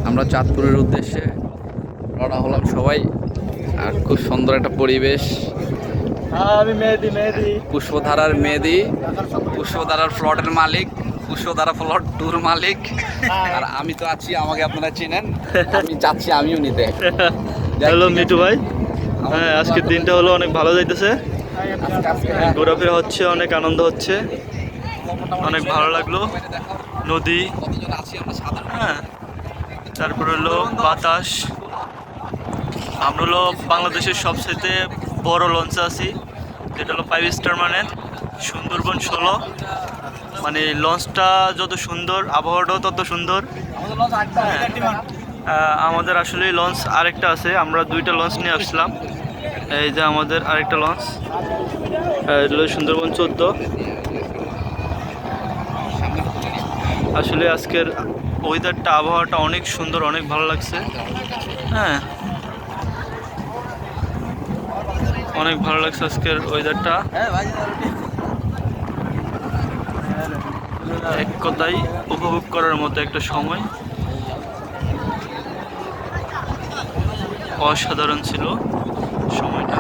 আমরা চাঁদপুরের উদ্দেশ্যে রওনা হলাম সবাই। আর খুব সুন্দর একটা পরিবেশ। আমি মেহেদি মেহেদি পুষ্পধারার মেহেদি, পুষ্পধারার প্লটের মালিক, পুষ্পধারা প্লট টুর মালিক। আর আমি তো আছি, আমাকে আপনারা চেনেন। আমি যাচ্ছি আমিও নিতে। হ্যালো মিটু ভাই। হ্যাঁ, আজকের দিনটা হলো অনেক ভালো যাইতেছে। ঘোরাফেরা হচ্ছে, অনেক আনন্দ হচ্ছে, অনেক ভালো লাগলো। নদী, কতজন আছি আমরা সাধারণ। হ্যাঁ, তারপর হলো বাতাস। আমরা হলো বাংলাদেশের সবচেয়ে বড় লঞ্চে আছি, যেটা হলো 5 স্টার মানের সুন্দরবন 16। মানে লঞ্চটা যত সুন্দর, আবহাওয়াটাও তত সুন্দর। আমাদের আসলে লঞ্চ আরেকটা আছে, আমরা দুইটা লঞ্চ নিয়ে আসলাম। এই যে আমাদের আরেকটা লঞ্চ, এটা হলো সুন্দরবন 14। আসলে আজকের ওয়েদারটা, আবহাওয়াটা অনেক সুন্দর, অনেক ভালো লাগছে। হ্যাঁ, অনেক ভালো লাগছে আজকের ওয়েদারটা। এক কথাই উপভোগ করার মতো একটা সময়, অসাধারণ ছিল সময়টা।